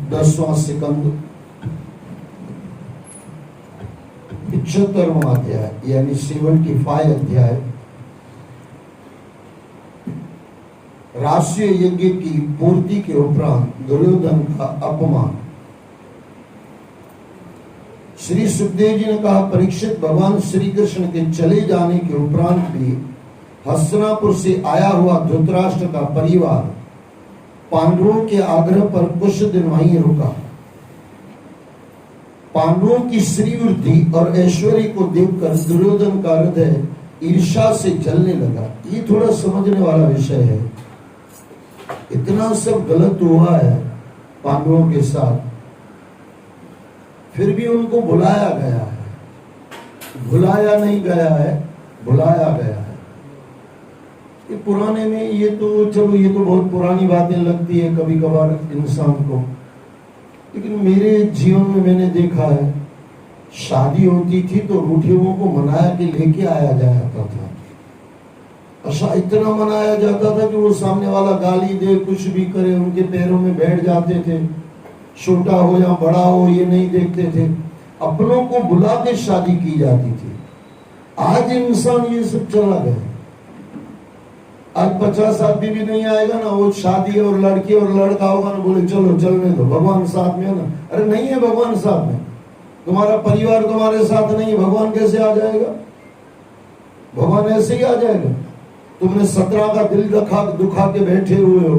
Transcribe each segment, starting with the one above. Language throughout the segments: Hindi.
10वां सिकंद 75वां अध्याय यानी 75 अध्याय, राष्ट्रीय यज्ञ की पूर्ति के उपरांत दुर्योधन का अपमान। श्री सुखदेव जी ने कहा, परीक्षित, भगवान श्री कृष्ण के चले जाने के उपरांत भी हस्तिनापुर से आया हुआ धृतराष्ट्र का परिवार पांडवों के आग्रह पर कुछ दिन वहीं रुका। पांडवों की श्रीवृद्धि और ऐश्वर्य को देखकर दुर्योधन का हृदय ईर्ष्या से जलने लगा। ये थोड़ा समझने वाला विषय है। इतना सब गलत हुआ है पांडवों के साथ, फिर भी उनको बुलाया गया है। बुलाया नहीं गया है, बुलाया गया है। ये पुराने में ये तो चलो, ये तो बहुत पुरानी बातें लगती है कभी कभार इंसान को, लेकिन मेरे जीवन में मैंने देखा है, शादी होती थी तो रूठियों को मनाया के लेके आया जाता था। अच्छा, इतना मनाया जाता था कि वो सामने वाला गाली दे, कुछ भी करे, उनके पैरों में बैठ जाते थे। छोटा हो या बड़ा हो ये नहीं देखते थे, अपनों को बुला के शादी की जाती थी। आज इंसान ये सब चला गया। आज 50 आदमी भी नहीं आएगा ना, वो शादी और लड़की और लड़का होगा ना, बोले चलो चलने दो, भगवान साथ में है ना। अरे नहीं है भगवान साथ में, तुम्हारा परिवार तुम्हारे साथ नहीं है, भगवान कैसे आ जाएगा? भगवान ऐसे ही आ जाएगा? तुमने 17 का दिल दुखा के बैठे हुए हो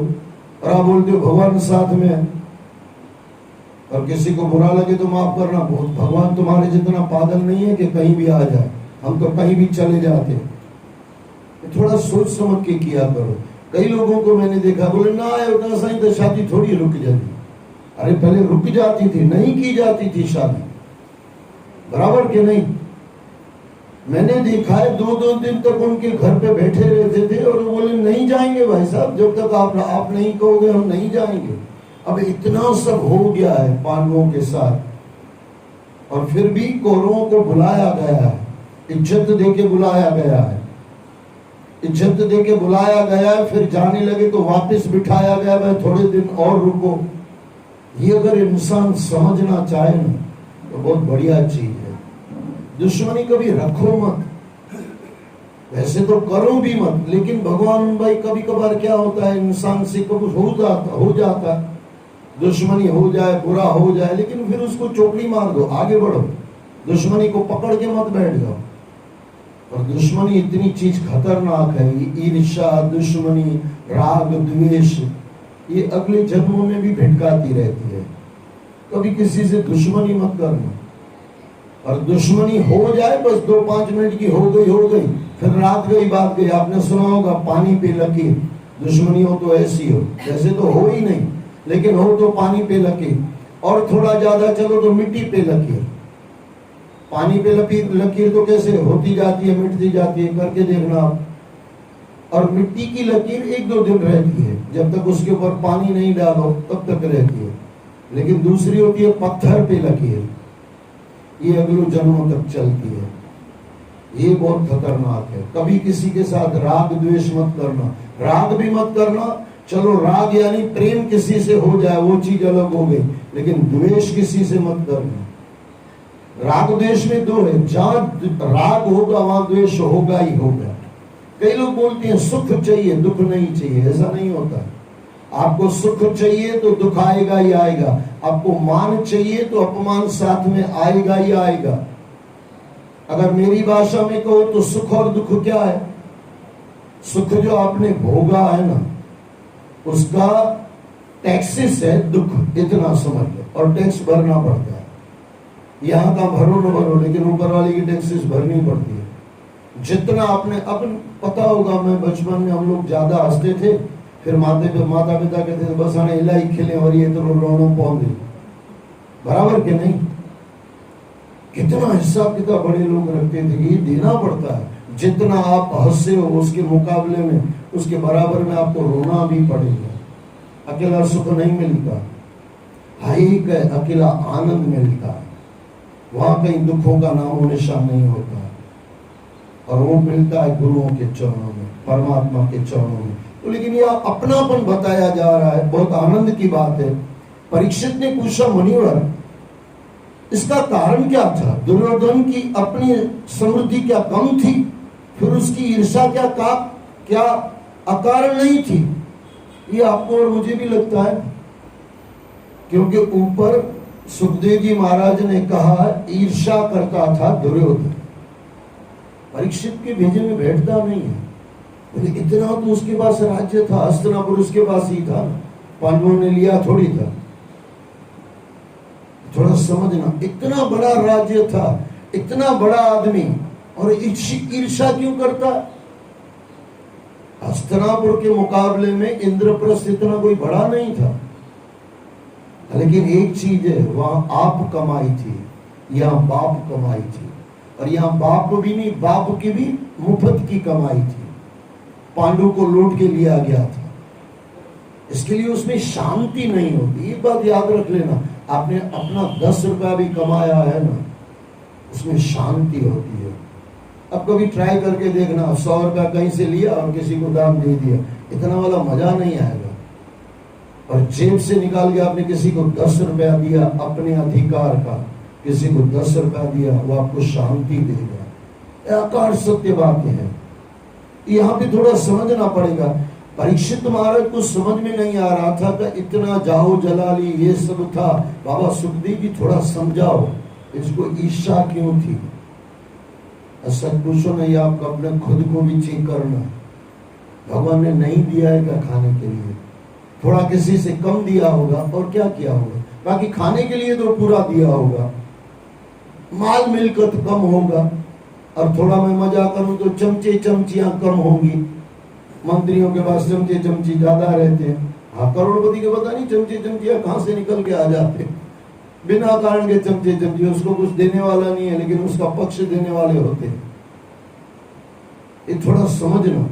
और आप बोलते हो भगवान साथ में है। और किसी को बुरा लगे तो माफ करना, भगवान तुम्हारे जितना पागल नहीं है कि कहीं भी आ जाए, हम तो कहीं भी चले जाते हैं। थोड़ा सोच समझ के किया करो। कई लोगों को मैंने देखा, बोले ना उतना सही तो शादी थोड़ी रुक जाती। अरे पहले रुक जाती थी, नहीं की जाती थी शादी, बराबर के नहीं? मैंने देखा है 2-2 दिन तक उनके घर पे बैठे रहते थे और बोले नहीं जाएंगे भाई साहब, जब तक आप नहीं कहोगे हम नहीं जाएंगे। अब इतना सब हो गया है पांडवों के साथ, और फिर भी कौरवों को बुलाया गया है, इज्जत देके बुलाया गया है, इज्जत देके बुलाया गया है। फिर जाने लगे तो वापस बिठाया गया, भाई थोड़े दिन और रुको। ये अगर इंसान समझना चाहे ना तो बहुत बढ़िया चीज है। दुश्मनी कभी रखो मत, वैसे तो करो भी मत, लेकिन भगवान भाई कभी कभार क्या होता है, इंसान से कभी हो जाता दुश्मनी हो जाए, बुरा हो जाए, लेकिन फिर उसको चोकड़ी मार दो, आगे बढ़ो। दुश्मनी को पकड़ के मत बैठ जाओ। और दुश्मनी इतनी चीज खतरनाक है, ईर्ष्या, दुश्मनी, राग, द्वेष, ये अगले जन्मों में भी भिटकाती रहती है। कभी किसी से दुश्मनी मत करना, और दुश्मनी हो जाए बस 2-5 मिनट की हो गई, फिर रात गई बात गई। आपने सुना होगा पानी पे लकीर, दुश्मनी हो तो ऐसी हो, जैसे तो हो ही नहीं, लेकिन हो तो पानी पे लकीर, और थोड़ा ज्यादा चलो तो मिट्टी पे लकीर। पानी पे लकीर तो कैसे होती जाती है, मिटती जाती है, करके देखना आप। और मिट्टी की लकीर 1-2 दिन रहती है, जब तक उसके ऊपर पानी नहीं डालो तब तक रहती है, लेकिन दूसरी होती है पत्थर पे लकीर, ये अगले जन्मों तक चलती है। ये बहुत खतरनाक है। कभी किसी के साथ राग द्वेष मत करना, राग भी मत करना। चलो राग यानी प्रेम किसी से हो जाए वो चीज अलग हो गई, लेकिन द्वेष किसी से मत करना। राग द्वेष में 2 है, जहां राग होगा वहां द्वेष होगा ही होगा। कई लोग बोलते हैं सुख चाहिए दुख नहीं चाहिए, ऐसा नहीं होता। आपको सुख चाहिए तो दुख आएगा ही आएगा, आपको मान चाहिए तो अपमान साथ में आएगा ही आएगा। अगर मेरी भाषा में कहो तो सुख और दुख क्या है? सुख जो आपने भोगा है ना, उसका टैक्सेस है दुख, इतना समझ लो, और टैक्स भरना पड़ता है। यहाँ का भरो न भरो, लेकिन ऊपर वाली की टैक्सेस भरनी पड़ती है। जितना आपने अपन पता होगा, मैं बचपन में हम लोग ज्यादा हंसते थे, फिर माता पिता कहते थे बस आने इलाई खिले और ये तो रोनो पौधे, बराबर के नहीं? कितना हिसाब किताब बड़े लोग रखते थे, ये देना पड़ता है। जितना आप हंसे हो उसके मुकाबले में, उसके बराबर में आपको रोना भी पड़ेगा। अकेला सुख नहीं मिलता, हाई का अकेला आनंद मिलता है, वहां कहीं दुखों का नामो निशान नहीं होता, और वो मिलता है गुरुओं के चरणों में, परमात्मा के चरणों में। तो लेकिन यह अपनापन बताया जा रहा है, बहुत आनंद की बात है परीक्षित ने पूछा, मुनिवर इसका कारण क्या था? दुर्योधन की अपनी समृद्धि क्या कम थी? फिर उसकी ईर्ष्या क्या अकारण नहीं थी? ये आपको और मुझे भी लगता है, क्योंकि ऊपर सुखदेव जी महाराज ने कहा ईर्ष्या करता था दुर्योधन, परीक्षित के भेजे में बैठता नहीं है। इतना तो उसके पास राज्य था, हस्तिनापुर उसके पास ही था, पांडवों ने लिया थोड़ी था। थोड़ा समझना, इतना बड़ा राज्य था, इतना बड़ा आदमी, और ईर्ष्या क्यों करता? हस्तिनापुर के मुकाबले में इंद्रप्रस्थ इतना कोई बड़ा नहीं था। लेकिन एक चीज है, वहां आप कमाई थी, यहाँ बाप कमाई थी, और यहाँ बाप भी नहीं, बाप की भी मुफ्त की कमाई थी। पांडु को लूट के लिया गया था, इसके लिए उसमें शांति नहीं होती। ये बात याद रख लेना, आपने अपना 10 रुपया भी कमाया है ना, उसमें शांति होती है। अब कभी ट्राई करके देखना, 100 रुपया कहीं से लिया और किसी को दाम दे दिया, इतना वाला मजा नहीं आएगा। और जेब से निकाल के आपने किसी को 10 रुपया दिया, अपने अधिकार का किसी को 10 रुपया दिया, वो आपको शांति देगा। आकार सत्य बातें हैं, यहाँ पे थोड़ा समझना पड़ेगा। परीक्षित महाराज को समझ में नहीं आ रहा था कि इतना जाहो जलाली ये सब था। बाबा सुखदेव जी थोड़ा समझाओ, इसको ईर्ष्या क्यों थी? सच पूछो नहीं, आप अपने खुद को भी चेक करना। भगवान ने नहीं दिया है क्या खाने के लिए? थोड़ा किसी से कम दिया होगा और क्या किया होगा, बाकी खाने के लिए तो पूरा दिया होगा। माल मिलकत कम होगा, और थोड़ा मैं मजा करूं तो चमचे चमचियां कम होंगी। मंत्रियों के पास चमचे चमची ज्यादा रहते हैं। हाँ, करोड़पति के पता नहीं चमचे चमचियां कहां से निकल के आ जाते, बिना कारण के चमचे चमची। उसको कुछ देने वाला नहीं है, लेकिन उसका पक्ष देने वाले होते हैं। ये थोड़ा समझना।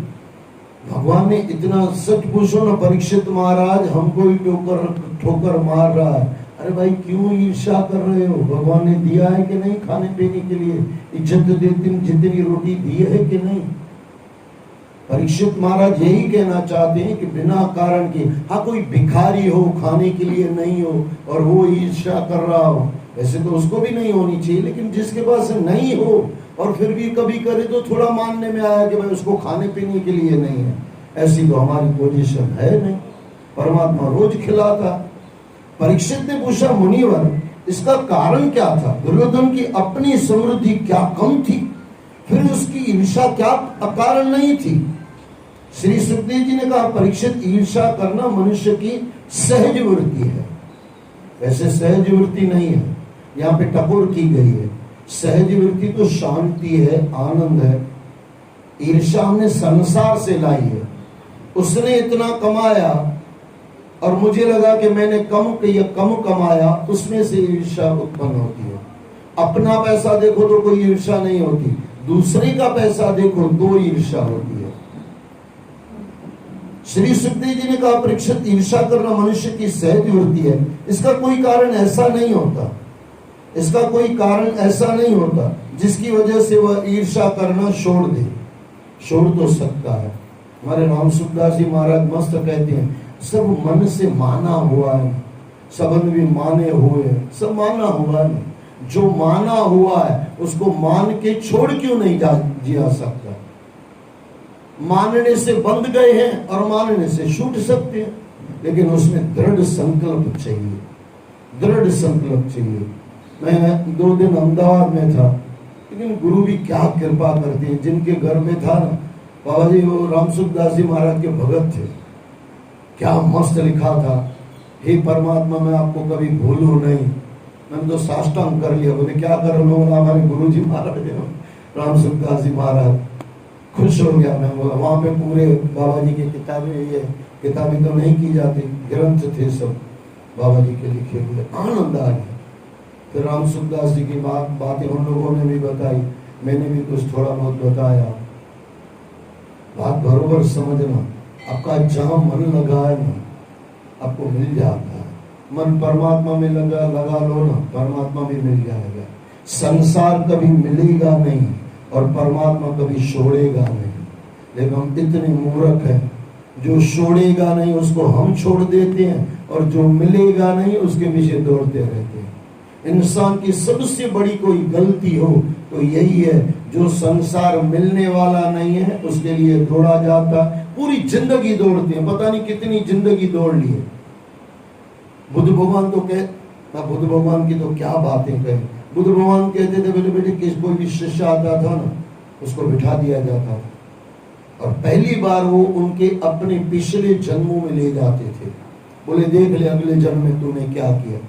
भगवान ने इतना, सच पूछो ना परीक्षित महाराज, हमको ही ठोकर मार रहा है। अरे भाई क्यों ईर्ष्या कर रहे हो? भगवान ने दिया है कि नहीं खाने पीने के लिए? इज्जत देती जितनी रोटी दी है कि नहीं? परीक्षित महाराज यही कहना चाहते हैं कि बिना कारण के, हाँ कोई भिखारी हो खाने के लिए नहीं हो और वो ईर्ष्या कर रहा हो, वैसे तो उसको भी नहीं होनी चाहिए, लेकिन जिसके पास नहीं हो और फिर भी कभी करे तो थोड़ा मानने में आया कि भाई उसको खाने पीने के लिए नहीं है। ऐसी तो हमारी पोजीशन है नहीं, परमात्मा रोज खिलाता। परीक्षित ने पूछा, मुनिवर इसका कारण क्या था? दुर्योधन की अपनी समृद्धि क्या कम थी? फिर उसकी ईर्ष्या क्या अकारण नहीं थी? श्री सुखदेव जी ने कहा, परीक्षित ईर्ष्या करना मनुष्य की सहज वृत्ति है। वैसे सहज वृत्ति नहीं है, यहाँ पे टकोर की गई है। सहज वृत्ति तो शांति है, आनंद है। ईर्ष्या हमने संसार से लाई है। उसने इतना कमाया और मुझे लगा कि मैंने कम कमाया, उसमें से ईर्ष्या उत्पन्न होती है। अपना पैसा देखो तो कोई ईर्ष्या नहीं होती, दूसरे का पैसा देखो तो ईर्ष्या होती है। श्री सुखदेव जी ने कहा, परीक्षित ईर्ष्या करना मनुष्य की सहज वृत्ति है। इसका कोई कारण ऐसा नहीं होता, इसका कोई कारण ऐसा नहीं होता जिसकी वजह से वह ईर्ष्या करना छोड़ दे। छोड़ तो सकता है। हमारे राम सुखदास जी महाराज मस्त कहते हैं, सब मन से माना हुआ है, सबन भी माने हुए हैं, सब माना हुआ है। जो माना हुआ है उसको मान के छोड़ क्यों नहीं जिया सकता? मानने से बंध गए हैं और मानने से छूट सकते हैं, लेकिन उसमें दृढ़ संकल्प चाहिए, दृढ़ संकल्प चाहिए। मैं 2 दिन अहमदाबाद में था, लेकिन गुरु भी क्या कृपा करते हैं। जिनके घर में था ना बाबा जी, वो राम सुखदास जी महाराज के भगत थे। क्या मस्त लिखा था, हे परमात्मा मैं आपको कभी भूलूं नहीं। मैंने तो साष्टांग कर लिया। बोले क्या कर लो? हमारे गुरु जी महाराज राम सुखदास जी महाराज। खुश हो गया मैं। बोला वहां पे पूरे बाबा जी की किताबें, ये किताबें तो नहीं की जाती, ग्रंथ थे सब बाबा जी के लिखे हुए। आनंद आ गया। फिर राम सुखदास जी की बातें उन लोगों ने भी बताई, मैंने भी कुछ थोड़ा बहुत बताया। बात बरोबर समझना। आपका जहां मन लगा है ना, आपको मिल जाता है। मन परमात्मा में लगा लो ना, परमात्मा भी मिल जाएगा। संसार कभी मिलेगा नहीं और परमात्मा कभी छोड़ेगा नहीं। लेकिन हम इतने मूर्ख हैं, जो छोड़ेगा नहीं उसको हम छोड़ देते हैं, और जो मिलेगा नहीं उसके पीछे दौड़ते रहते हैं। इंसान की सबसे बड़ी कोई गलती हो तो यही है, जो संसार मिलने वाला नहीं है उसके लिए दौड़ा जाता। पूरी जिंदगी दौड़ते हैं, पता नहीं कितनी जिंदगी दौड़ ली है। बुद्ध भगवान तो बुद्ध भगवान की तो क्या बातें कहें। बुद्ध भगवान कहते थे, बोले बेटे किस कोई भी शिष्य आता था ना, उसको बिठा दिया जाता था और पहली बार वो उनके अपने पिछले जन्मों में ले जाते थे। बोले देख ले अगले जन्म में तूने क्या किया।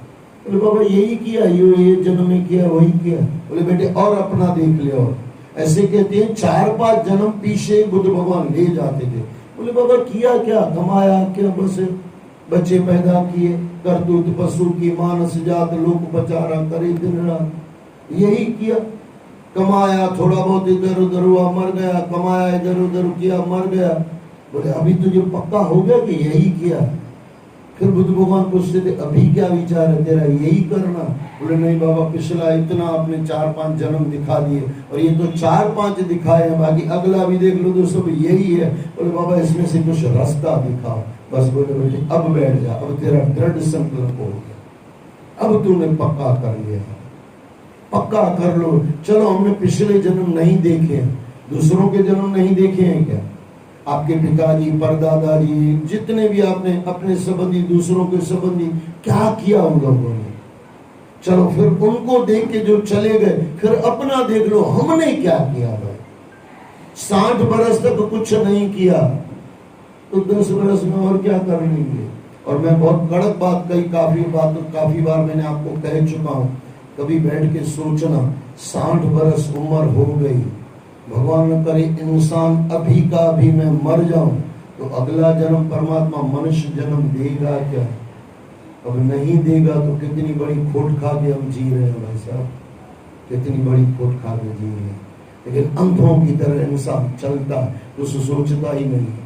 बोले बाबा यही किया, ये जन्म में किया वही किया। बोले बेटे और अपना देख ले। और ऐसे कहते हैं 4-5 जन्म पीछे बुद्ध भगवान ले जाते थे। बोले बाबा किया क्या, कमाया क्या, बस बच्चे पैदा किए, करतूत पशु की मानस जात लोक पचारा करे दिन रात, यही किया। कमाया थोड़ा बहुत इधर उधर हुआ मर गया, कमाया इधर उधर किया मर गया। बोले अभी तुझे पक्का हो गया कि यही किया। फिर बुद्ध भगवान पूछते थे अभी क्या विचार है तेरा, यही करना। बोले नहीं बाबा पिछला इतना आपने 4-5 जन्म दिखा दिए और ये तो 4-5 दिखाए हैं, बाकी अगला भी देख लो तो सब यही है। बोले बाबा इसमें से कुछ रास्ता दिखाओ। बस बोले बेटे अब बैठ जा, अब तेरा दृढ़ संकल्प हो गया, अब तूने पक्का कर लिया, पक्का कर लो। चलो हमने पिछले जन्म नहीं देखे, दूसरों के जन्म नहीं देखे हैं क्या, आपके पिताजी परदादाजी जितने भी आपने अपने संबंधी दूसरों के संबंधी क्या किया उन लोगों ने। चलो फिर उनको देख के जो चले गए, फिर अपना देख लो हमने क्या किया भाई। 60 बरस तक कुछ नहीं किया तो 10 बरस में और क्या कर लेंगे। और मैं बहुत कड़क बात कही, काफी बार मैंने आपको कह चुका हूं, कभी बैठ के सोचना 60 बरस उम्र हो गई, भगवान न करे इंसान अभी का अभी मैं मर जाऊं तो अगला जन्म परमात्मा मनुष्य जन्म देगा क्या। अब नहीं देगा तो कितनी बड़ी खोट खा के हम जी रहे हैं भाई साहब, कितनी बड़ी खोट खा के जी रहे हैं। लेकिन अंधों की तरह इंसान चलता है, कुछ सोचता ही नहीं।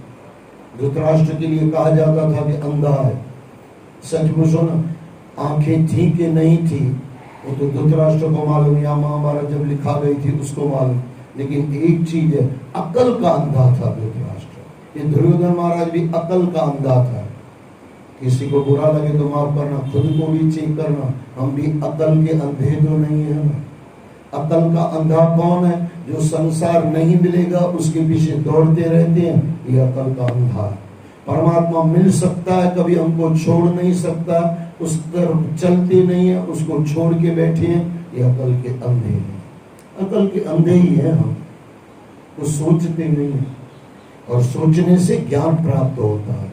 धृतराष्ट्र के लिए कहा जाता था कि अंधा है, सच पूछो ना आंखें थी कि नहीं थी वो तो धृतराष्ट्र को मालूम, या महाभारत जब लिखा गई थी उसको मालूम। लेकिन एक चीज है, अकल का अंधा था धृतराष्ट्र। ये दुर्योधन महाराज भी अकल का अंधा था। किसी को बुरा लगे तो माफ करना, खुद को भी चेक करना, हम भी अकल के अंधे तो नहीं है ना। अकल का अंधा कौन है, जो संसार नहीं मिलेगा उसके पीछे दौड़ते रहते हैं, ये अकल का अंधा है। परमात्मा मिल सकता है, कभी हमको छोड़ नहीं सकता, उस तरफ चलते नहीं है, उसको छोड़ के बैठे हैं, ये अकल के अंधे हैं। अकल के अंधे ही हैं हम, वो सोचते नहीं है और सोचने से ज्ञान प्राप्त होता है।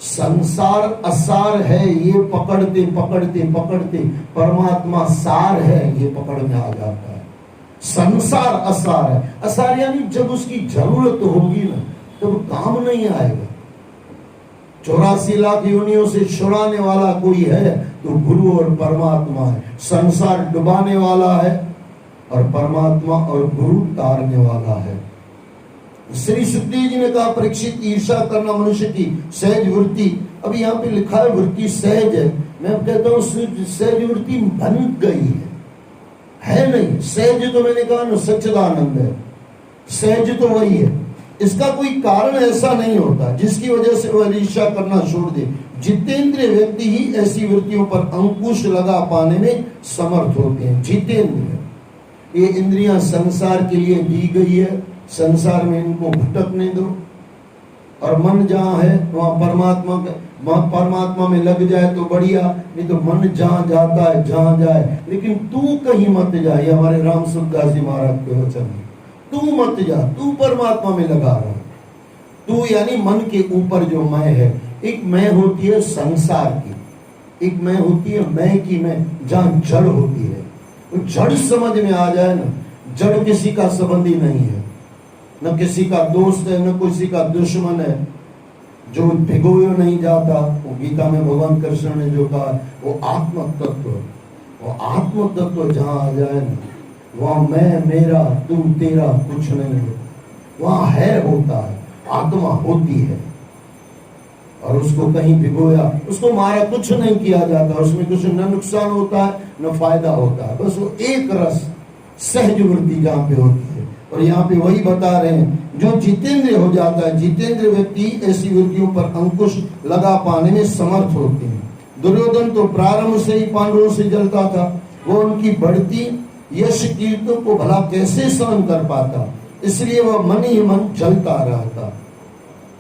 संसार असार है ये पकड़ते पकड़ते पकड़ते परमात्मा सार है ये पकड़ में आ जाता है। संसार असार है, असार यानी जब उसकी जरूरत होगी ना तब काम नहीं आएगा। 84 लाख योनियों से छुड़ाने वाला कोई है तो गुरु और परमात्मा है। संसार डुबाने वाला है और परमात्मा और गुरु तारने वाला है। श्री सुखदेव जी ने कहा परीक्षित ईर्षा करना मनुष्य की सहज वृत्ति। अभी यहाँ पे लिखा है वृत्ति सहज है, मैं कहता हूँ सहज वृत्ति बन गई है नहीं। सहज तो मैंने कहा ना सच्चिदानंद है, सहज तो वही है। इसका कोई कारण ऐसा नहीं होता जिसकी वजह से वह ईर्षा करना छोड़ दे। जितेंद्रिय व्यक्ति ही ऐसी वृत्तियों पर अंकुश लगा पाने में समर्थ होते हैं। जितेंद्रिय, ये इंद्रियां संसार के लिए दी गई है, संसार में इनको भटकने दो। और मन जहाँ है वहाँ परमात्मा में लग जाए तो बढ़िया, नहीं तो मन जहाँ जाता है जहाँ जाए, लेकिन तू कहीं मत जा। ये हमारे राम सुखदास जी महाराज के वचन है, तू मत जा, तू परमात्मा में लगा रहा। तू यानी मन के ऊपर जो मैं है, एक मैं होती है संसार की, एक मैं होती है मैं की मैं, जहाँ जड़ होती है। तो जड़ समझ में आ जाए ना, जड़ किसी का संबंधी नहीं है, न किसी का दोस्त है न किसी का दुश्मन है। जो भिगोया नहीं जाता, वो गीता में भगवान कृष्ण ने जो कहा वो आत्म तत्व, वो आत्म तत्व जहाँ आ जाए ना, वहाँ मैं मेरा तू तेरा कुछ नहीं है, वहाँ है होता है, आत्मा होती है। और उसको कहीं भिगोया, उसको मारा, कुछ नहीं किया जाता, उसमें कुछ न नुकसान होता है न फायदा होता है। बस वो एक रस सहज वृत्ति जहाँ पे होती है, और यहाँ पे वही बता रहे हैं, जो जितेंद्र हो जाता है, जितेंद्र व्यक्ति ऐसी वृत्तियों पर अंकुश लगा पाने में समर्थ होते हैं। दुर्योधन तो प्रारंभ से ही पांडवों से जलता था, वो उनकी बढ़ती यश कीर्तों को भला कैसे सहन कर पाता, इसलिए वह मन ही मन जलता रहता।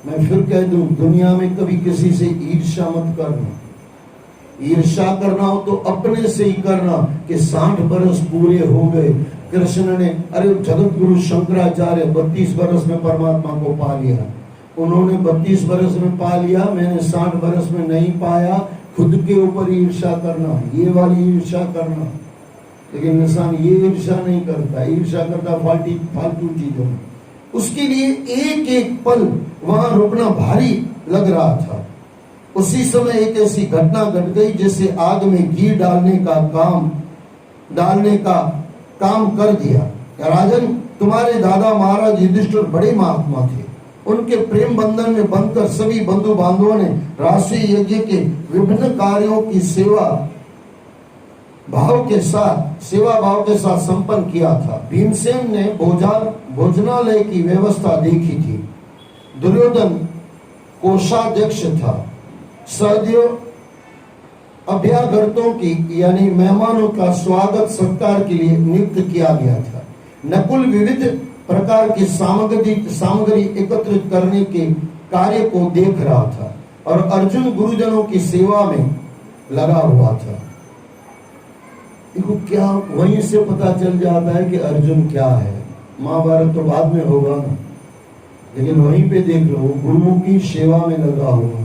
मैं फिर कह दूं, दुनिया में कभी किसी से ईर्ष्या मत करना। ईर्ष्या करना हो तो अपने से ही करना कि 60 बरस पूरे हो गए, कृष्ण ने, अरे जगत गुरु शंकराचार्य 32 बरस में परमात्मा को पा लिया, उन्होंने 32 बरस में पा लिया, मैंने 60 बरस में नहीं पाया। खुद के ऊपर ईर्ष्या करना, ये वाली ईर्ष्या करना। लेकिन इंसान ये ईर्ष्या नहीं करता, ईर्ष्या करता फालतू चीजों में। उसके लिए एक एक पल वहां रुकना भारी लग रहा था। उसी समय एक ऐसी घटना घट गई जैसे आग में घी डालने का काम कर दिया। राजन, तुम्हारे दादा महाराज युधिष्ठिर बड़े महात्मा थे। उनके प्रेम बंधन में बंधकर सभी बंधु बांधवों ने राष्ट्रीय यज्ञ के विभिन्न कार्यों की सेवा भाव के साथ संपन्न किया था। भीमसेन ने भोजनालय की व्यवस्था देखी थी। दुर्योधन कोषाध्यक्ष था। सहदेव अभ्यागतों की यानी मेहमानों का स्वागत सत्कार के लिए नियुक्त किया गया था। नकुल विविध प्रकार की सामग्री एकत्रित करने के कार्य को देख रहा था और अर्जुन गुरुजनों की सेवा में लगा हुआ था। देखो, क्या वहीं से पता चल जाता है कि अर्जुन क्या है। महाभारत तो बाद में होगा ना, लेकिन वहीं पे देख लो, गुरुओं की सेवा में लगा हुआ।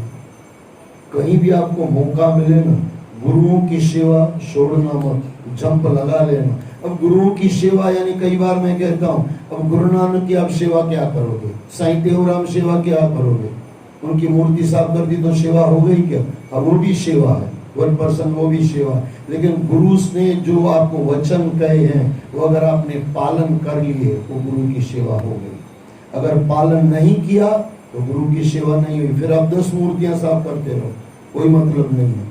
कहीं भी आपको मौका मिले ना, गुरुओं की सेवा छोड़ना मत, जंप लगा लेना। अब गुरुओं की सेवा यानी कई बार मैं कहता हूँ, अब गुरु नानक की आप सेवा क्या करोगे, साईं टेवराम सेवा क्या करोगे, उनकी मूर्ति साफ कर दी तो सेवा हो गई क्या? अब वो भी सेवा है, 1% वो भी सेवा। लेकिन गुरु ने जो आपको वचन कहे हैं वो अगर आपने पालन कर लिए वो गुरु की सेवा हो गई। अगर पालन नहीं किया तो गुरु की सेवा नहीं हुई। फिर आप 10 मूर्तियां साफ करते रहो, कोई मतलब नहीं है।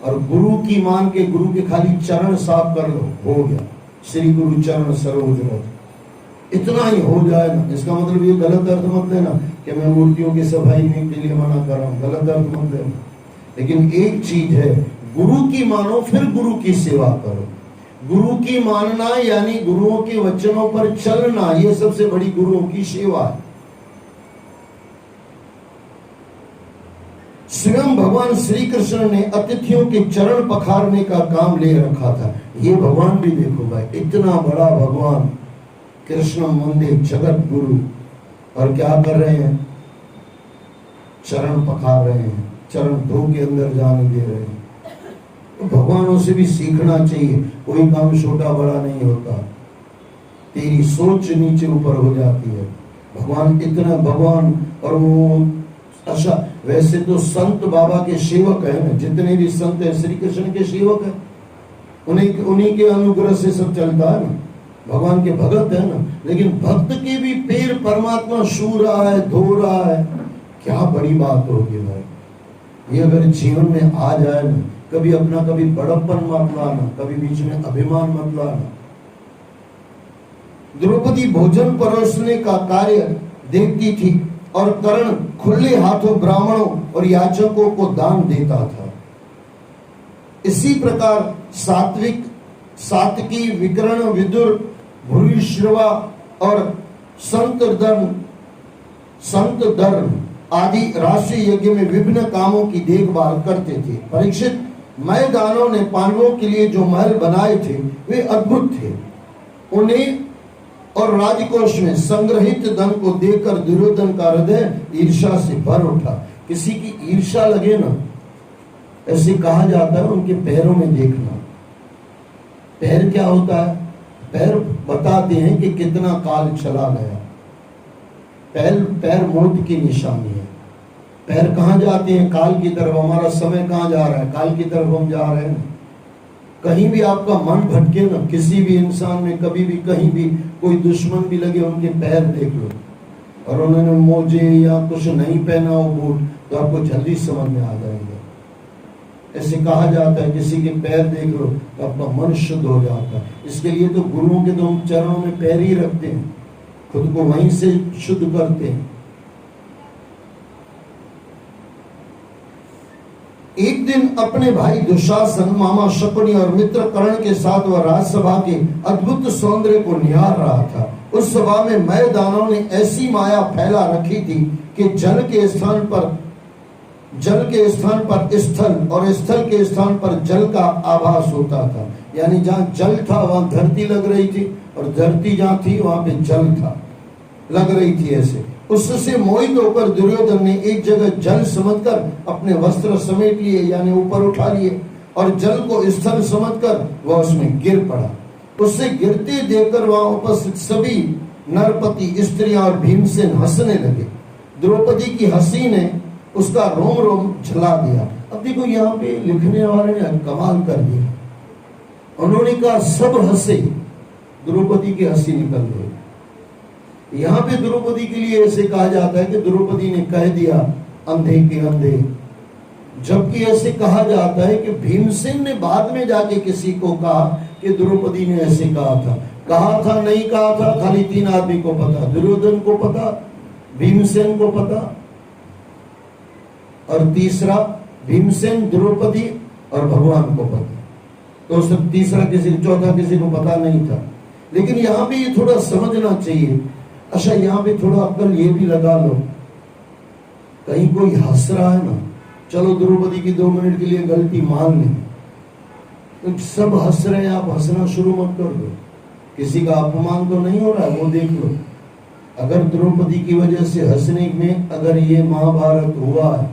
और गुरु की मान के गुरु के खाली चरण साफ कर लो, हो गया। श्री गुरु चरण सरोज रथ, इतना ही हो जाए ना। इसका मतलब ये गलत अर्थ मत लेना कि मैं मूर्तियों की सफाई नहीं के लिए मना कर रहा हूँ, गलत अर्थ मत लेना। लेकिन एक चीज है, गुरु की मानो फिर गुरु की सेवा करो। गुरु की मानना यानी गुरुओं के वचनों पर चलना, ये सबसे बड़ी गुरुओं की सेवा है। स्वयं भगवान श्री कृष्ण ने अतिथियों के चरण पखारने का काम ले रखा था। ये भगवान भी देखो भाई, इतना बड़ा भगवान कृष्ण मंदिर जगत गुरु, और क्या कर रहे हैं? चरण पखार रहे हैं, चरण धो के अंदर जाने दे रहे हैं। तो भगवानों से भी सीखना चाहिए, कोई काम छोटा बड़ा नहीं होता। तेरी सोच नीचे ऊपर हो जाती है। भगवान इतना भगवान, और वो अच्छा, वैसे तो संत बाबा के सेवक है ना, जितने भी संत है श्री कृष्ण के सेवक है, उन्हीं के अनुग्रह से सब चलता है ना, भगवान के भगत है ना। लेकिन भक्त के भी पैर परमात्मा छू रहा है, धो रहा है, क्या बड़ी बात होगी भाई। ये अगर जीवन में आ जाए ना, कभी अपना कभी बड़प्पन मत लाना, कभी बीच में अभिमान मत लाना। द्रौपदी भोजन परोसने का कार्य देखती थी और कर्ण खुले हाथों ब्राह्मणों और याचकों को दान देता था। इसी प्रकार सात्विकी, विकर्ण, विदुर, भूरिश्रवा और संत धर्म आदि राष्ट्रीय यज्ञ में विभिन्न कामों की देखभाल करते थे। परीक्षित, मैदानों ने पांडवों के लिए जो महल बनाए थे वे अद्भुत थे। उन्हें और राजकोष में संग्रहित धन को देखकर दुर्योधन का हृदय ईर्ष्या से भर उठा। किसी की ईर्ष्या लगे ना, ऐसे कहा जाता है उनके पैरों में देखना। पैर क्या होता है? पैर बताते हैं कि कितना काल चला गया। पैर मौत की निशानी है। पैर कहाँ जाते हैं? काल की तरफ। हमारा समय कहाँ जा रहा है? काल की तरफ हम जा रहे हैं। कहीं भी आपका मन भटके ना, किसी भी इंसान में कभी भी कहीं भी कोई दुश्मन भी लगे, उनके पैर देख लो, और उन्होंने मोजे या कुछ नहीं पहना हो बूट, तो आपको जल्दी समझ में आ जाएगा। ऐसे कहा जाता है किसी के पैर देख लो तो आपका मन शुद्ध हो जाता है। इसके लिए तो गुरुओं के तो चरणों में पैर ही रखते हैं। खुद को वहीं से शुद्ध करते हैं। एक दिन अपने भाई दुशासन, मामा शकुनी और मित्र कर्ण के साथ वह राजसभा के अद्भुत सौंदर्य को निहार रहा था। उस सभा में मैदानों ने ऐसी माया फैला रखी थी कि जल के स्थान पर स्थल और स्थल के स्थान पर जल का आभास होता था। यानी जहाँ जल था वहां धरती लग रही थी, और धरती जहाँ थी वहां पे जल था, लग रही थी ऐसे। उससे मोहित होकर दुर्योधन ने एक जगह जल समझकर अपने वस्त्र समेट लिए, यानी ऊपर उठा लिए, और जल को स्थल समझकर वह उसमें गिर पड़ा। उससे गिरते देखकर वहां उपस्थित सभी नरपति, स्त्रियां और भीमसेन हंसने लगे। द्रौपदी की हंसी ने उसका रोम रोम झला दिया। अब देखो यहाँ पे लिखने वाले ने कमाल कर दिया, उन्होंने कहा सब हंसे, द्रौपदी की हंसी निकल गई। यहाँ पे द्रौपदी के लिए ऐसे कहा जाता है कि द्रौपदी ने कह दिया अंधे के अंधे, जबकि ऐसे कहा जाता है कि भीमसेन ने बाद में जाके किसी को कहा कि द्रौपदी ने ऐसे कहा था नहीं कहा था, खाली 3 आदमी को पता, दुर्योधन को पता, भीमसेन को पता, और तीसरा भीमसेन, द्रौपदी और भगवान को पता। तो सब तीसरा चौथा किसी को पता नहीं था। लेकिन यहाँ पे ये थोड़ा समझना चाहिए। अच्छा, यहाँ पे थोड़ा अक्ल ये भी लगा लो, कहीं कोई हंस रहा है ना, चलो द्रौपदी की 2 मिनट के लिए गलती मान ली, तो सब हंस रहे हैं, आप हंसना शुरू मत कर दो। किसी का अपमान तो नहीं हो रहा है, वो देख लो। अगर द्रौपदी की वजह से हंसने में अगर ये महाभारत हुआ है,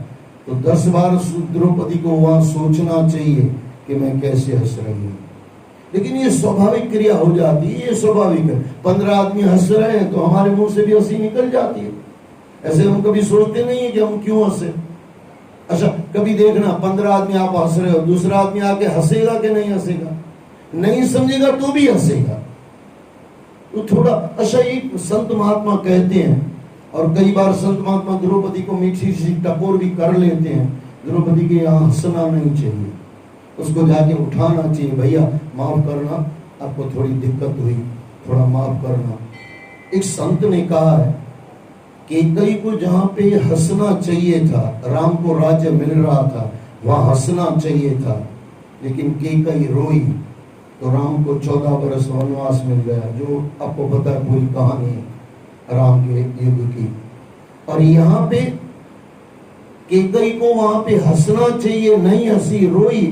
तो 10 बार द्रौपदी को वहां सोचना चाहिए कि मैं कैसे हंस रही हूँ। लेकिन ये स्वाभाविक क्रिया हो जाती है, ये स्वाभाविक है। 15 आदमी हंस रहे हैं तो हमारे मुंह से भी हंसी निकल जाती है। ऐसे हम कभी सोचते नहीं है कि हम क्यों हंसे। अच्छा, कभी देखना 15 आदमी आप हंस रहे हो, दूसरा आदमी आके हंसेगा कि नहीं हंसेगा? नहीं समझेगा तो भी हंसेगा। तो थोड़ा अच्छा, ये संत महात्मा कहते हैं, और कई बार संत महात्मा द्रौपदी को मीठी सी टकोर भी कर लेते हैं, द्रौपदी के यहाँ हंसना नहीं चाहिए, उसको जाके उठाना चाहिए, भैया माफ करना, आपको थोड़ी दिक्कत हुई, थोड़ा माफ करना। एक संत ने कहा है कि कई को जहाँ पे हंसना चाहिए था, राम को राज्य मिल रहा था, वहां हंसना चाहिए था, लेकिन केकई रोई तो राम को 14 बरस वनवास मिल गया, जो आपको पता है पूरी कहानी है राम के युद्ध की। और यहाँ पे केकई को वहां पे हंसना चाहिए, नहीं हंसी, रोई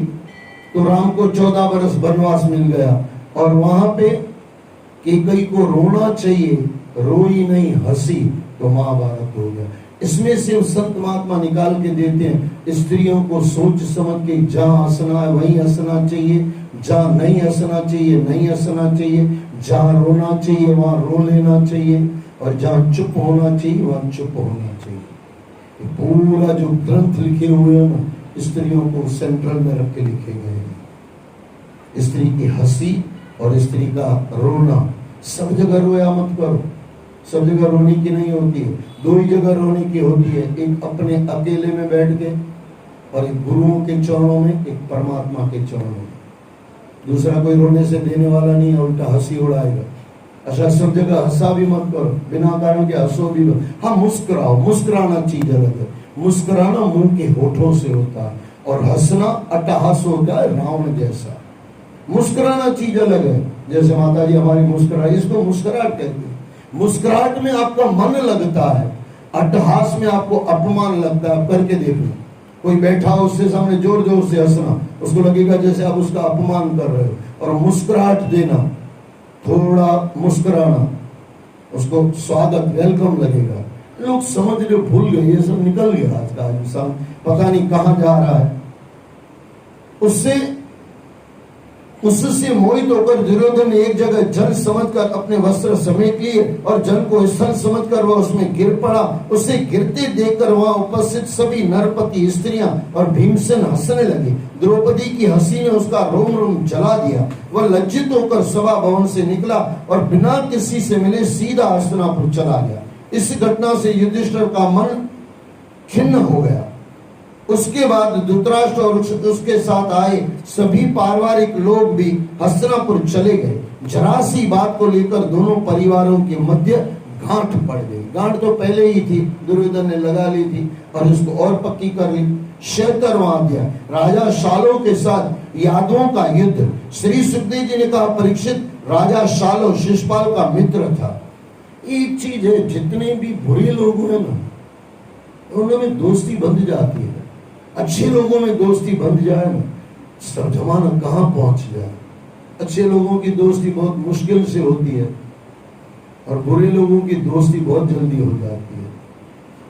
तो राम को 14 बरस वनवास मिल गया। और वहां पे केकई को रोना चाहिए, रोई नहीं हंसी तो महाभारत हो गया। इसमें से संत महात्मा निकाल के देते हैं, स्त्रियों को सोच समझ के जहां हंसना है वहीं हंसना चाहिए, जहां नहीं हंसना चाहिए नहीं हंसना चाहिए, जहां रोना चाहिए वहां रो लेना चाहिए, और जहां चुप होना चाहिए वहां चुप होना चाहिए। पूरा जो ग्रंथ लिखे हुए हैं ना, स्त्रियों को सेंट्रल में रख के लिखे गए हैं। स्त्री की हंसी और स्त्री का रोना, सब जगह रोया मत करो, सब जगह रोने की नहीं होती है, 2 ही जगह रोने की होती है, एक अपने अकेले में बैठ के, और एक गुरुओं के चरणों में, एक परमात्मा के चरणों में। दूसरा कोई रोने से देने वाला नहीं है, उल्टा हंसी उड़ाएगा। अच्छा, सब जगह हंसा भी मत करो, बिना कारण के हंसो भी मत। हाँ, मुस्कुराओ, मुस्कुराना चीज अलग है। मुस्कुराना मुंह के होठों से होता है, और हंसना अट्टहास होता है रावण जैसा। मुस्कुराना चीज अलग है, जैसे माता जी हमारी मुस्कुराई, इसको मुस्कुराहट कहते हैं। मुस्कुराहट में आपका मन लगता है, अट्टहास में आपको अपमान लगता है। करके देखना, कोई बैठा हो उससे सामने जोर जोर से हंसना, उसको लगेगा जैसे आप उसका अपमान कर रहे हो। और मुस्कुराहट देना, थोड़ा मुस्कुराना, उसको स्वागत, वेलकम लगेगा। लोग समझ लो भूल गए, ये सब निकल गया आज का इंसान, पता नहीं कहां जा रहा है। उससे मोहित होकर दुर्योधन ने एक जगह जल समझकर अपने वस्त्र समेट लिए, और जल को स्थल समझकर वह उसमें गिर पड़ा। उसे गिरते देखकर वहां उपस्थित सभी नरपति, स्त्रियां और भीमसेन हंसने लगे। द्रौपदी की हंसी ने उसका रोम रोम जला दिया। वह लज्जित होकर सभा भवन से निकला और बिना किसी से मिले सीधा हस्तिनापुर चला गया। इस घटना से युधिष्ठिर का मन खिन्न हो गया। उसके बाद धृतराष्ट्र और उसके साथ आए सभी पारिवारिक लोग भी हस्तिनापुर चले गए। जरा सी बात को लेकर दोनों परिवारों के मध्य गांठ पड़ गई। गांठ तो पहले ही थी, दुर्योधन ने लगा ली थी और उसको और पक्की कर ली। 76वां अध्याय, राजा शालो के साथ यादवों का युद्ध। श्री सुखदेव जी ने कहा, परीक्षित, राजा शालो शिशुपाल का मित्र था। एक चीज है, जितने भी बुरे लोग हैं ना, उनमें दोस्ती बंध जाती है। अच्छे लोगों में दोस्ती बंध जाए ना, सब जमाना कहां पहुंच जाए। अच्छे लोगों की दोस्ती बहुत मुश्किल से होती है और बुरे लोगों की दोस्ती बहुत जल्दी हो जाती है।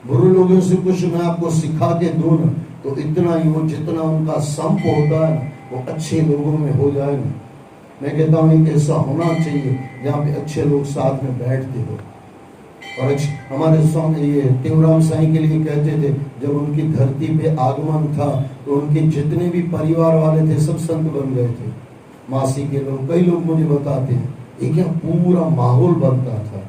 बुरे लोगों से कुछ मैं आपको सिखा के दूं ना, तो इतना ही हो जितना उनका संप होता है वो अच्छे लोगों में हो जाए ना। मैं कहता हूँ एक ऐसा होना चाहिए जहाँ पे अच्छे लोग साथ में बैठते हो। और हमारे स्वामी ये टेवराम साईं के लिए कहते थे, जब उनकी धरती पे आगमन था तो उनके जितने भी परिवार वाले थे सब संत बन गए थे। मासी के लोग, कई लोग मुझे बताते हैं, एक क्या पूरा माहौल बनता था।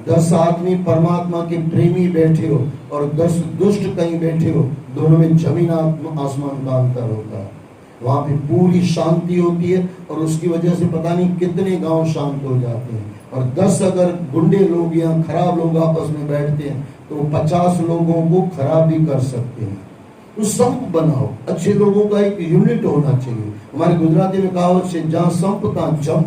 10 आदमी परमात्मा के प्रेमी बैठे हो और 10 दुष्ट कहीं बैठे हो, दोनों में जमीन आसमान का अंतर होता है। वहां पे पूरी शांति होती है और उसकी वजह से पता नहीं कितने गांव शांत हो जाते हैं। और 10 अगर गुंडे लोग या खराब लोग आपस में बैठते हैं तो 50 लोगों को खराब भी कर सकते हैं। तो संप बनाओ, अच्छे लोगों का एक यूनिट होना चाहिए। हमारे गुजराती में कहावत से, जहाँ संप तहाँ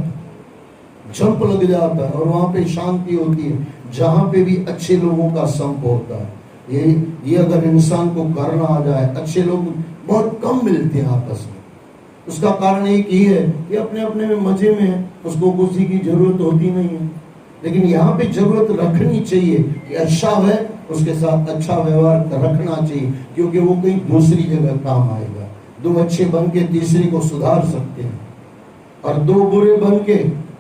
जंप लग जाता है और वहां पे शांति होती है जहां पे भी अच्छे लोगों का संप होता है। ये अगर इंसान को करना आ जाए, अच्छे लोग बहुत कम मिलते हैं आपस में। उसका कारण एक ही है कि अपने अपने में मजे में है, उसको किसी की जरूरत होती नहीं है। लेकिन यहाँ पे जरूरत रखनी चाहिए कि अच्छा है उसके साथ अच्छा व्यवहार रखना चाहिए, क्योंकि वो कहीं दूसरी जगह काम आएगा। 2 अच्छे बन के तीसरे को सुधार सकते हैं और 2 बुरे बन के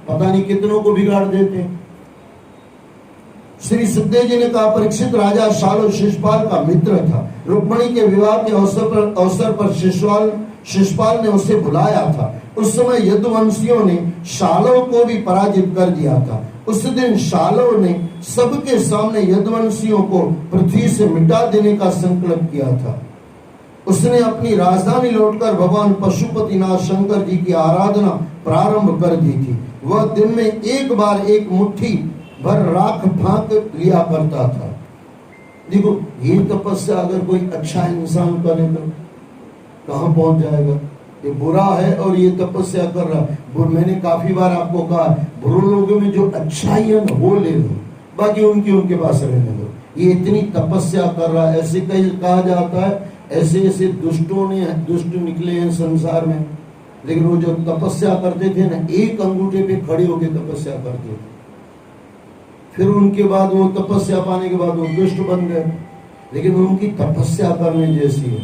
पता नहीं कितनों को बिगाड़ देते हैं। श्री सुखदेव जी ने कहा, परीक्षित, राजा शालो शिशुपाल का मित्र था। रुक्मिणी के विवाह के अवसर पर शिशुपाल ने उसे बुलाया था। उस समय यदुवंशियों ने शालो को भी पराजित कर दिया था। उस दिन शालो ने सबके सामने यदुवंशियों को पृथ्वी से मिटा देने का संकल्प किया था। उसने अपनी राजधानी लौटकर भगवान पशुपतिनाथ शंकर जी की आराधना प्रारंभ कर दी थी। वह दिन में एक बार एक मुट्ठी भर राख फांक लिया करता था। देखो, ये तपस्या अगर कोई अच्छा इंसान करे तो कहां पहुंच जाएगा। ये बुरा है और ये तपस्या कर रहा है। मैंने काफी बार आपको कहा, बुरे लोगों में जो अच्छाई है ना वो ले लो, बाकी उनके पास रहने दो। ये इतनी तपस्या कर रहा है, ऐसे कहीं कहा जाता है ऐसे ऐसे दुष्ट निकले हैं संसार में। लेकिन वो जो तपस्या करते थे ना, एक अंगूठे पे खड़े होकर तपस्या करते थे, फिर उनके बाद वो तपस्या पाने के बाद वो दुष्ट बन गए। लेकिन उनकी तपस्या करने जैसी है,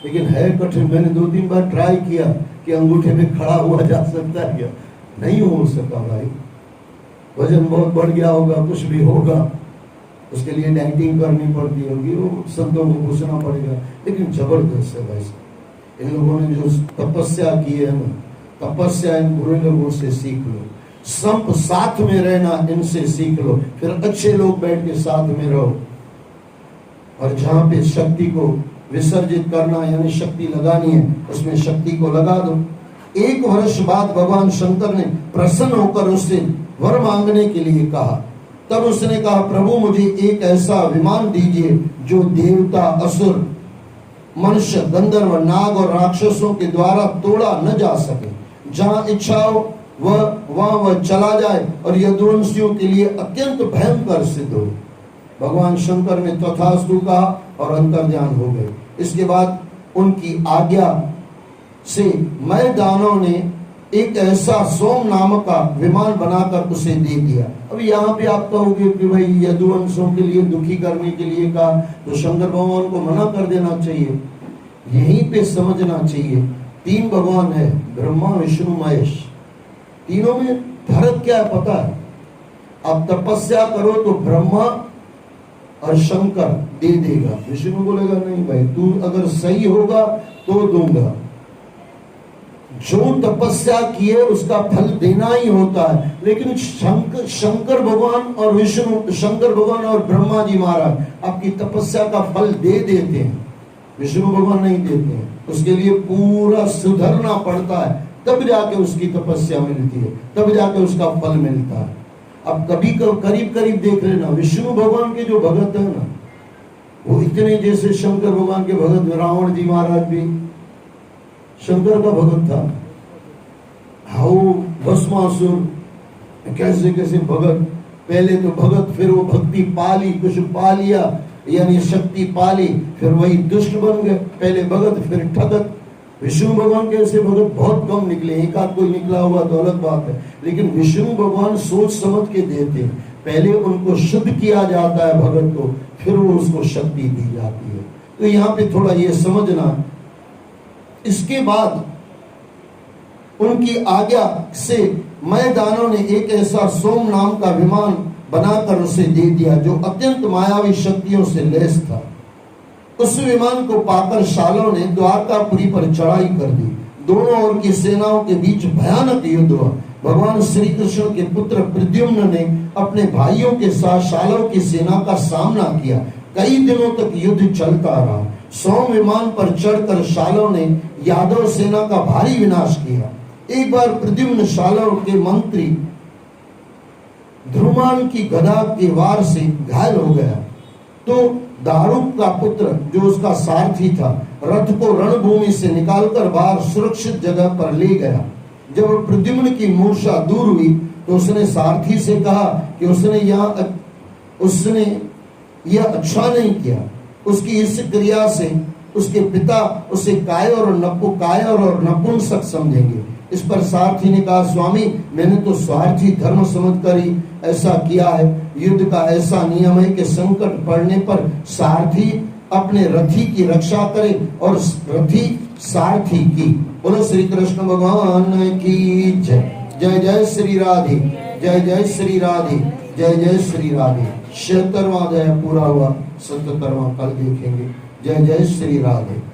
लेकिन है कठिन। मैंने 2-3 बार ट्राई किया कि अंगूठे पे खड़ा हुआ जा सकता है क्या, नहीं हो सका भाई। वजन बहुत बढ़ गया होगा, कुछ भी होगा, उसके लिए डाइटिंग करनी पड़ती होगी, वो संतों को पूछना पड़ेगा। लेकिन जबरदस्त है भाई, इन लोगों ने जो तपस्या की है ना, तपस्या इन बुरे लोगों से सीख लो। संप साथ में रहना इनसे सीख लो, फिर अच्छे लोग बैठ के साथ में रहो। और जहां पे शक्ति को विसर्जित करना यानी शक्ति लगानी है, उसमें शक्ति को लगा दो। 1 वर्ष बाद भगवान शंकर ने प्रसन्न होकर उससे वर मांगने के लिए कहा। तब उसने कहा, प्रभु मुझे एक ऐसा विमान दीजिए जो देवता, असुर, मनुष्य, गंधर्व, नाग और राक्षसों के द्वारा तोड़ा न जा सके। जहां इच्छा हो वह चला जाए और यदुवंशियों के लिए अत्यंत भयंकर सिद्ध हो। भगवान शंकर ने तथास्तु कहा और अंतर्ध्यान हो गए। इसके बाद उनकी आज्ञा से मैं दानव ने एक ऐसा सोम नामक का विमान बनाकर उसे दे दिया। अब यहाँ पे आप कहोगे कि भाई यदुवंशों के लिए दुखी करने के लिए कहा, तो शंकर भगवान को मना कर देना चाहिए। यहीं पे समझना चाहिए 3 भगवान है, ब्रह्मा, विष्णु, महेश। तीनों में फर्क क्या है पता है? आप तपस्या करो तो ब्रह्मा और शंकर दे देगा, विष्णु बोलेगा नहीं भाई तू अगर सही होगा तो दूंगा। जो तपस्या की है उसका फल देना ही होता है। लेकिन शंकर भगवान और विष्णु, शंकर भगवान और ब्रह्मा जी महाराज आपकी तपस्या का फल दे देते हैं, विष्णु भगवान नहीं देते हैं। उसके लिए पूरा सुधरना पड़ता है, तब जाके उसकी तपस्या मिलती है, तब जाके उसका फल मिलता है। अब कभी करीब करीब देख लेना, विष्णु भगवान के जो भगत है ना, वो इतने, जैसे शंकर भगवान के भगत, रावण जी महाराज भी शंकर का भगत था। हाउ भस्मासुर कैसे कैसे भगत, पहले तो भगत, फिर वो भक्ति पाली, कुछ पा लिया, यानी शक्ति पाली, फिर वही दुष्ट बन गए। पहले भगत फिर ठगत। विष्णु भगवान के ऐसे भगत बहुत कम निकले, एक आध कोई निकला हुआ तो अलग बात है, लेकिन विष्णु भगवान सोच समझ के देते हैं। पहले उनको शुद्ध किया जाता है भगत को, फिर वो उसको शक्ति दी जाती है। तो यहाँ पे थोड़ा ये समझना। इसके बाद उनकी आज्ञा से मैं दानव ने एक ऐसा सोम नाम का विमान बनाकर उसे दे दिया जो अत्यंत मायावी शक्तियों से लैस था। उस विमान को पाकर शालों ने द्वारकापुरी पर चढ़ाई कर दी। दोनों ओर की सेनाओं के बीच भयानक युद्ध हुआ। भगवान श्री कृष्ण के पुत्र प्रद्युम्न ने अपने भाइयों के साथ शालों की सेना का सामना किया। कई दिनों तक युद्ध चलता रहा। सोम विमान पर चढ़कर शालों ने यादव सेना का भारी विनाश किया। एक बार प्रद्युम्न शालों के मंत्री ध्रुमान की गदा के वार से घायल हो गया, तो दारुक का पुत्र जो उसका सारथी था रथ को रणभूमि से निकालकर बाहर सुरक्षित जगह पर ले गया। जब प्रद्युम्न की मूर्छा दूर हुई तो उसने सारथी से कहा कि उसने यह अच्छा नहीं किया। उसकी इस क्रिया से उसके पिता उसे कायर और नपुंसक समझेंगे। इस पर सारथी ने कहा, स्वामी मैंने तो स्वार्थी धर्म समझकर ही ऐसा किया है। युद्ध का ऐसा नियम है कि संकट पड़ने पर सारथी अपने रथी की रक्षा करे और रथी सारथी की। बोलो श्री कृष्ण भगवान की जय। जय जय श्री राधे, जय जय श्री राधे, जय जय श्री राधे। 76वां अध्याय पूरा हुआ, 77वां कल देखेंगे। जय जय श्री राधे।